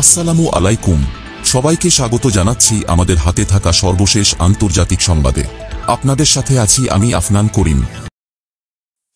আসসালামু আলাইকুম। সবাইকে স্বাগত জানাচ্ছি আমাদের হাতে থাকা সর্বশেষ আন্তর্জাতিক সংবাদে। আপনাদের সাথে আছি আমি আফনান করিম।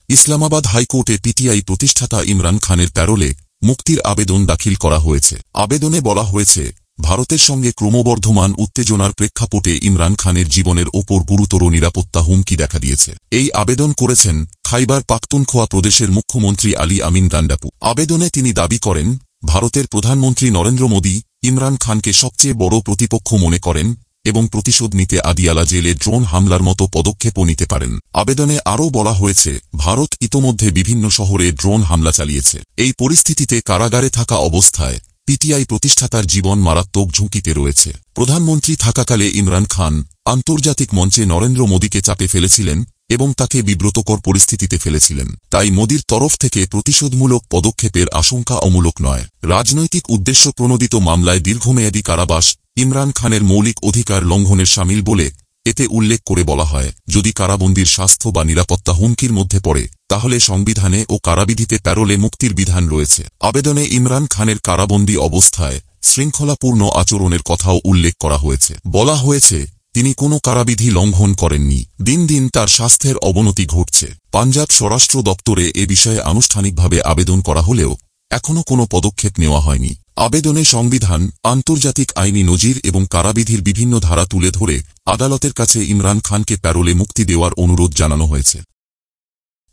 ইসলামাবাদ হাইকোর্টে পিটিআই প্রতিষ্ঠাতা ইমরান খানের প্যারোলে মুক্তির আবেদন দাখিল করা হয়েছে। আবেদনে বলা হয়েছে, ভারতের সঙ্গে ক্রমবর্ধমান উত্তেজনার প্রেক্ষাপটে ইমরান খানের জীবনের ওপর গুরুতর নিরাপত্তা হুমকি দেখা দিয়েছে। এই আবেদন করেছেন খাইবার পাখতুনখোয়া প্রদেশের মুখ্যমন্ত্রী আলী আমিন গান্ডাপু। আবেদনে তিনি দাবি করেন, ভারতের প্রধানমন্ত্রী নরেন্দ্র মোদী ইমরান খানকে সবচেয়ে বড় প্রতিপক্ষ মনে করেন এবং প্রতিশোধ নিতে আদিয়ালা জেলে ড্রোন হামলার মতো পদক্ষেপও নিতে পারেন। আবেদনে আরও বলা হয়েছে, ভারত ইতোমধ্যে বিভিন্ন শহরে ড্রোন হামলা চালিয়েছে। এই পরিস্থিতিতে কারাগারে থাকা অবস্থায় পিটিআই প্রতিষ্ঠাতার জীবন মারাত্মক ঝুঁকিতে রয়েছে। প্রধানমন্ত্রী থাকাকালে ইমরান খান আন্তর্জাতিক মঞ্চে নরেন্দ্র মোদীকে চাপে ফেলেছিলেন এবং তাকে বিব্রতকর পরিস্থিতিতে ফেলেছিলেন। তাই মোদীর তরফ থেকে প্রতিশোধমূলক পদক্ষেপের আশঙ্কা অমূলক নয়। রাজনৈতিক উদ্দেশ্য প্রণোদিত মামলায় দীর্ঘমেয়াদী কারাবাস ইমরান খানের মৌলিক অধিকার লঙ্ঘনের শামিল বলে এতে উল্লেখ করে বলা হয়, যদি কারাবন্দির স্বাস্থ্য বা নিরাপত্তা হুমকির মধ্যে পড়ে তাহলে সংবিধানে ও কারাবিধিতে প্যারোলে মুক্তির বিধান রয়েছে। আবেদনে ইমরান খানের কারাবন্দী অবস্থায় শৃঙ্খলাপূর্ণ আচরণের কথাও উল্লেখ করা হয়েছে। বলা হয়েছে, তিনি কোনো কারাবিধি লঙ্ঘন করেননি। দিন দিন তার স্বাস্থ্যের অবনতি ঘটছে। পাঞ্জাব স্বরাষ্ট্র দপ্তরে এ বিষয়ে আনুষ্ঠানিকভাবে আবেদন করা হলেও এখনও কোনো পদক্ষেপ নেওয়া হয়নি। আবেদনে সংবিধান, আন্তর্জাতিক আইনি নজির এবং কারাবিধির বিভিন্ন ধারা তুলে ধরে আদালতের কাছে ইমরান খানকে প্যারোলে মুক্তি দেওয়ার অনুরোধ জানানো হয়েছে।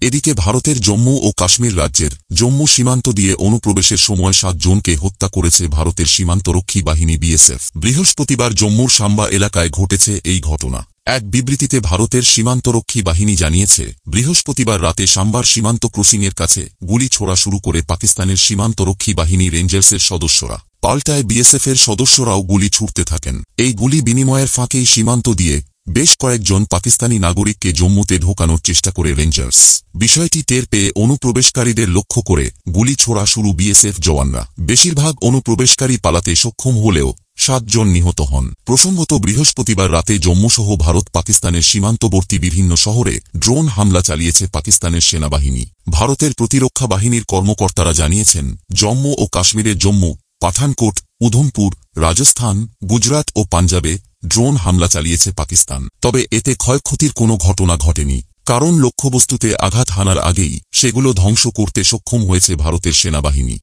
এদিকে ভারতের জম্মু ও কাশ্মীর রাজ্যের জম্মু সীমান্ত দিয়ে অনুপ্রবেশের সময় 7 জনকে হত্যা করেছে ভারতের সীমান্তরক্ষী বাহিনী বিএসএফ। বৃহস্পতিবার জম্মুর সাম্বা এলাকায় ঘটেছে এই ঘটনা। এক বিবৃতিতে ভারতের সীমান্তরক্ষী বাহিনী জানিয়েছে, বৃহস্পতিবার রাতে সাম্বার সীমান্ত ক্রসিংয়ের কাছে গুলি ছোড়া শুরু করে পাকিস্তানের সীমান্তরক্ষী বাহিনী রেঞ্জার্সের সদস্যরা। পাল্টায় বিএসএফের সদস্যরাও গুলি ছুড়তে থাকেন। এই গুলি বিনিময়ের ফাঁকেই সীমান্ত দিয়ে বেশ কয়েকজন পাকিস্তানি নাগরিককে জম্মুতে ঢোকানোর চেষ্টা করে রেঞ্জার্স। বিষয়টি টের পেয়ে অনুপ্রবেশকারীদের লক্ষ্য করে গুলি ছোড়া শুরু বিএসএফ জওয়ানরা। বেশিরভাগ অনুপ্রবেশকারী পালাতে সক্ষম হলেও 7 জন নিহত হন। প্রসঙ্গত, বৃহস্পতিবার রাতে জম্মুসহ ভারত পাকিস্তানের সীমান্তবর্তী বিভিন্ন শহরে ড্রোন হামলা চালিয়েছে পাকিস্তানের সেনাবাহিনী। ভারতের প্রতিরক্ষা বাহিনীর কর্মকর্তারা জানিয়েছেন, জম্মু ও কাশ্মীরের জম্মু, পাঠানকোট, উধমপুর, রাজস্থান, গুজরাট ও পাঞ্জাবে ড্রোন হামলা চালিয়েছে পাকিস্তান। তবে এতে ক্ষয়ক্ষতির কোনো ঘটনা ঘটেনি, কারণ লক্ষ্যবস্তুতে আঘাত হানার আগেই সেগুলো ধ্বংস করতে সক্ষম হয়েছে ভারতের সেনাবাহিনী।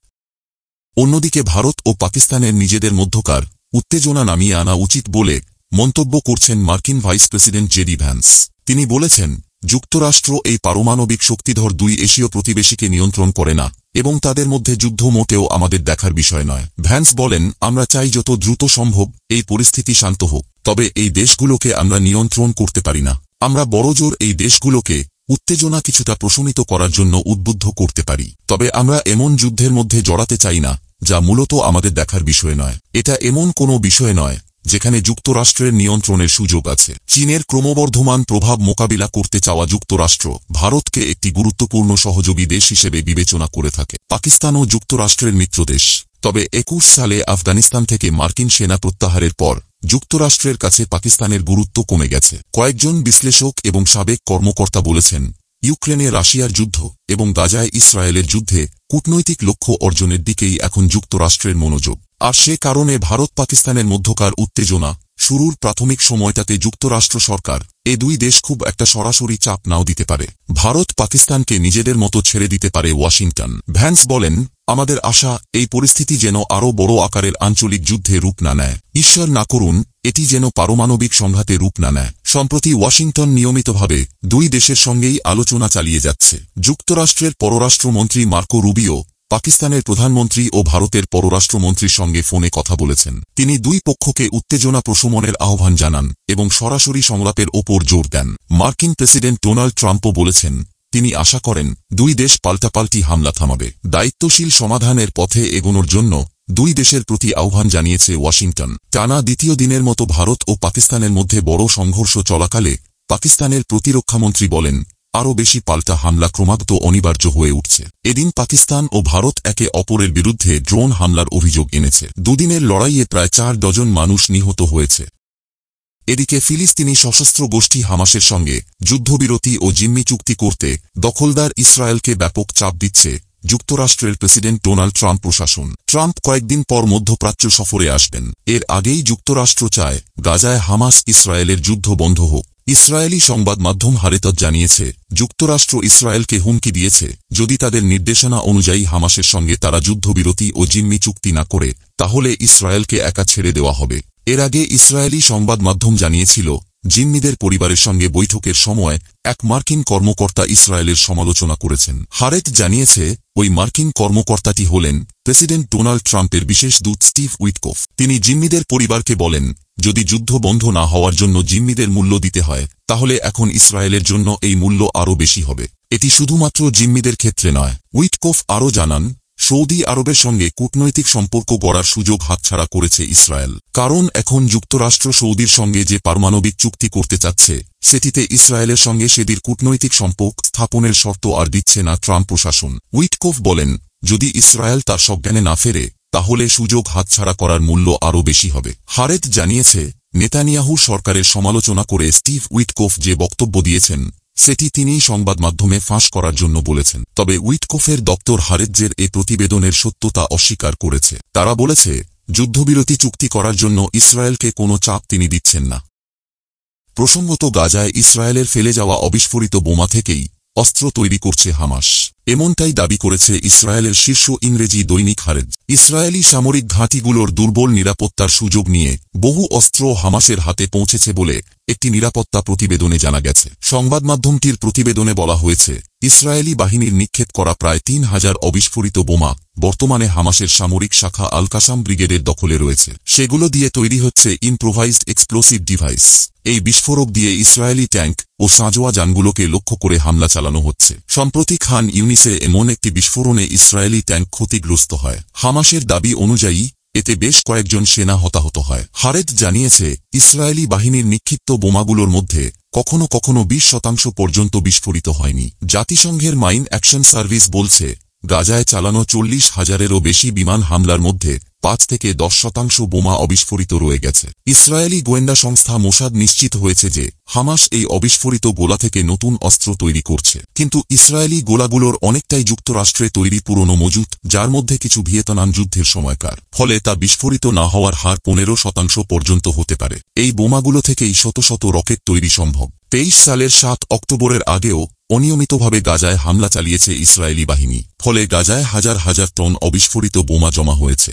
অন্যদিকে ভারত ও পাকিস্তানের নিজেদের মধ্যকার উত্তেজনা নামিয়ে আনা উচিত বলে মন্তব্য করছেন মার্কিন ভাইস প্রেসিডেন্ট জেডি ভ্যান্স। তিনি বলেছেন, যুক্তরাষ্ট্র এই পারমাণবিক শক্তিধর 2 এশীয় প্রতিবেশীকে নিয়ন্ত্রণ করে না এবং তাদের মধ্যে যুদ্ধ মোটেও আমাদের দেখার বিষয় নয়। ভ্যান্স বলেন, আমরা চাই যত দ্রুত সম্ভব এই পরিস্থিতি শান্ত হোক, তবে এই দেশগুলোকে আমরা নিয়ন্ত্রণ করতে পারি না। আমরা বড়জোর এই দেশগুলোকে উত্তেজনা কিছুটা প্রশমিত করার জন্য উদ্বুদ্ধ করতে পারি, তবে আমরা এমন যুদ্ধের মধ্যে জড়াতে চাই না যা মূলত আমাদের দেখার বিষয় নয়। এটা এমন কোনো বিষয় নয় যেখানে যুক্তরাষ্ট্রের নিয়ন্ত্রণের সুযোগ আছে। চীনের ক্রমবর্ধমান প্রভাব মোকাবিলা করতে চাওয়া যুক্তরাষ্ট্র ভারতকে একটি গুরুত্বপূর্ণ সহযোগী দেশ হিসেবে বিবেচনা করে থাকে। পাকিস্তানও যুক্তরাষ্ট্রের মিত্রদেশ। তবে 21 সালে আফগানিস্তান থেকে মার্কিন সেনা প্রত্যাহারের পর যুক্তরাষ্ট্রের কাছে পাকিস্তানের গুরুত্ব কমে গেছে। কয়েকজন বিশ্লেষক এবং সাবেক কর্মকর্তা বলেছেন, ইউক্রেনে রাশিয়ার যুদ্ধ এবং গাজায় ইসরায়েলের যুদ্ধে কূটনৈতিক লক্ষ্য অর্জনের দিকেই এখন যুক্তরাষ্ট্রের মনোযোগ। আর সে কারণে ভারত পাকিস্তানের মধ্যকার উত্তেজনা শুরুর প্রাথমিক সময়টাতে যুক্তরাষ্ট্র সরকার এ 2 দেশ খুব একটা সরাসরি চাপ নাও দিতে পারে। ভারত পাকিস্তানকে নিজেদের মতো ছেড়ে দিতে পারে ওয়াশিংটন। ভ্যান্স বলেন, আমাদের আশা এই পরিস্থিতি যেন আরও বড় আকারের আঞ্চলিক যুদ্ধে রূপ না নেয়। ঈশ্বর না করুন এটি যেন পারমাণবিক সংঘাতে রূপ না নেয়। সম্প্রতি ওয়াশিংটন নিয়মিতভাবে 2 দেশের সঙ্গেই আলোচনা চালিয়ে যাচ্ছে। যুক্তরাষ্ট্রের পররাষ্ট্রমন্ত্রী মার্কো রুবিও পাকিস্তানের প্রধানমন্ত্রী ও ভারতের পররাষ্ট্রমন্ত্রীর সঙ্গে ফোনে কথা বলেছেন। তিনি 2 পক্ষকে উত্তেজনা প্রশমনের আহ্বান জানান এবং সরাসরি সংলাপের ওপর জোর দেন। মার্কিন প্রেসিডেন্ট ডোনাল্ড ট্রাম্পও বলেছেন, তিনি আশা করেন 2 দেশ পাল্টাপাল্টি হামলা থামাবে। দায়িত্বশীল সমাধানের পথে এগোনোর জন্য 2 দেশের প্রতি আহ্বান জানিয়েছে ওয়াশিংটন। টানা দ্বিতীয় দিনের মতো ভারত ও পাকিস্তানের মধ্যে বড় সংঘর্ষ চলাকালে পাকিস্তানের প্রতিরক্ষামন্ত্রী বলেন, আরও বেশি পাল্টা হামলা ক্রমাগত অনিবার্য হয়ে উঠছে। এদিন পাকিস্তান ও ভারত একে অপরের বিরুদ্ধে ড্রোন হামলার অভিযোগ এনেছে। 2 দিনের লড়াইয়ে প্রায় 4 ডজন মানুষ নিহত হয়েছে। এদিকে ফিলিস্তিনি সশস্ত্র গোষ্ঠী হামাসের সঙ্গে যুদ্ধবিরতি ও জিম্মি চুক্তি করতে দখলদার ইসরায়েলকে ব্যাপক চাপ দিচ্ছে যুক্তরাষ্ট্রের প্রেসিডেন্ট ডোনাল্ড ট্রাম্প প্রশাসন। ট্রাম্প কয়েকদিন পর মধ্যপ্রাচ্য সফরে আসবেন। এর আগেই যুক্তরাষ্ট্র চায় গাজায় হামাস ইসরায়েলের যুদ্ধ বন্ধ হোক। ইসরায়েলি সংবাদ মাধ্যম হারেতত জানিয়েছে, যুক্তরাষ্ট্র ইসরায়েলকে হুমকি দিয়েছে, যদি তাদের নির্দেশনা অনুযায়ী হামাসের সঙ্গে তারা যুদ্ধবিরতি ও জিম্মি চুক্তি না করে, তাহলে ইসরায়েলকে একা ছেড়ে দেওয়া হবে। এর আগে ইসরায়েলি সংবাদ মাধ্যম জানিয়েছিল, জিম্মিদের পরিবারের সঙ্গে বৈঠকের সময় এক মার্কিন কর্মকর্তা ইসরায়েলের সমালোচনা করেছেন। হারেত জানিয়েছে, ওই মার্কিন কর্মকর্তাটি হলেন প্রেসিডেন্ট ডোনাল্ড ট্রাম্পের বিশেষ দূত স্টিভ উইটকফ। তিনি জিম্মিদের পরিবারকে বলেন, যদি যুদ্ধ বন্ধ না হওয়ার জন্য জিম্মিদের মূল্য দিতে হয়, তাহলে এখন ইসরায়েলের জন্য এই মূল্য আরও বেশি হবে। এটি শুধুমাত্র জিম্মিদের ক্ষেত্রে নয়। উইটকফ আরও জানান, সৌদি আরবের সঙ্গে কূটনৈতিক সম্পর্ক গড়ার সুযোগ হাতছাড়া করেছে ইসরায়েল। কারণ এখন যুক্তরাষ্ট্র সৌদির সঙ্গে যে পারমাণবিক চুক্তি করতে চাচ্ছে, সেটিতে ইসরায়েলের সঙ্গে সেদির কূটনৈতিক সম্পর্ক স্থাপনের শর্ত আর দিচ্ছে না ট্রাম্প প্রশাসন। উইটকফ বলেন, যদি ইসরায়েল তার সজ্ঞানে না ফেরে, তাহলে সুযোগ হাতছাড়া করার মূল্য আরও বেশি হবে। হারেত জানিয়েছে, নেতানিয়াহু সরকারের সমালোচনা করে স্টিভ উইটকফ যে বক্তব্য দিয়েছেন, সেটি তিনিই সংবাদ মাধ্যমে ফাঁস করার জন্য বলেছেন। তবে উইটকফের দপ্তর হারেতজের এ প্রতিবেদনের সত্যতা অস্বীকার করেছে। তারা বলেছে, যুদ্ধবিরতি চুক্তি করার জন্য ইসরায়েলকে কোনো চাপ তিনি দিচ্ছেন না। প্রসঙ্গত, গাজায় ইসরায়েলের ফেলে যাওয়া অবিস্ফোরিত বোমা থেকেই অস্ত্র তৈরি করছে হামাস। এমনটাই দাবি করেছে ইসরায়েলের শীর্ষ ইংরেজি দৈনিক হারেজ। ইসরায়েলি সামরিক ঘাঁটিগুলোর দুর্বল নিরাপত্তার সুযোগ নিয়ে বহু অস্ত্র হামাসের হাতে পৌঁছেছে বলে একটি নিরাপত্তা প্রতিবেদনে জানা গেছে। সংবাদ মাধ্যমটির প্রতিবেদনে বলা হয়েছে, ইসরায়েলি বাহিনীর নিক্ষেপ করা প্রায় ৩,০০০ অবিস্ফোরিত বোমা বর্তমানে হামাসের সামরিক শাখা আল কাসাম ব্রিগেডের দখলে রয়েছে। সেগুলো দিয়ে তৈরি হচ্ছে ইম্প্রোভাইজড এক্সপ্লোসিভ ডিভাইস। এই বিস্ফোরক দিয়ে ইসরায়েলি ট্যাঙ্ক ও সাঁজোয়া যানগুলোকে লক্ষ্য করে হামলা চালানো হচ্ছে। সম্প্রতি খান ইউনিসে এমন একটি বিস্ফোরণে ইসরায়েলি ট্যাঙ্ক ক্ষতিগ্রস্ত হয়। হামাসের দাবি অনুযায়ী এতে বেশ কয়েকজন সেনা হতাহত হয়। হারেত জানিয়েছে, ইসরায়েলি বাহিনীর নিক্ষিপ্ত বোমাগুলোর মধ্যে কখনো কখনো ২০% পর্যন্ত বিস্ফোরিত হয়নি। জাতিসংঘের মাইন অ্যাকশন সার্ভিস বলছে, গাজায় চালানো ৪০,০০০-এরও বেশি বিমান হামলার মধ্যে ৫ থেকে ১০% বোমা অবিস্ফোরিত রয়ে গেছে। ইসরায়েলি গোয়েন্দা সংস্থা মোসাদ নিশ্চিত হয়েছে যে হামাস এই অবিস্ফোরিত গোলা থেকে নতুন অস্ত্র তৈরি করছে। কিন্তু ইসরায়েলি গোলাগুলোর অনেকটাই যুক্তরাষ্ট্রে তৈরি পুরনো মজুত, যার মধ্যে কিছু ভিয়েতনাম যুদ্ধের সময়কার। ফলে তা বিস্ফোরিত না হওয়ার হার ১৫% পর্যন্ত হতে পারে। এই বোমাগুলো থেকেই শত শত রকেট তৈরি সম্ভব। ২৩ সালের ৭ অক্টোবরের আগেও অনিয়মিতভাবে গাজায় হামলা চালিয়েছে ইসরায়েলি বাহিনী। ফলে গাজায় হাজার হাজার টন অবিস্ফোরিত বোমা জমা হয়েছে।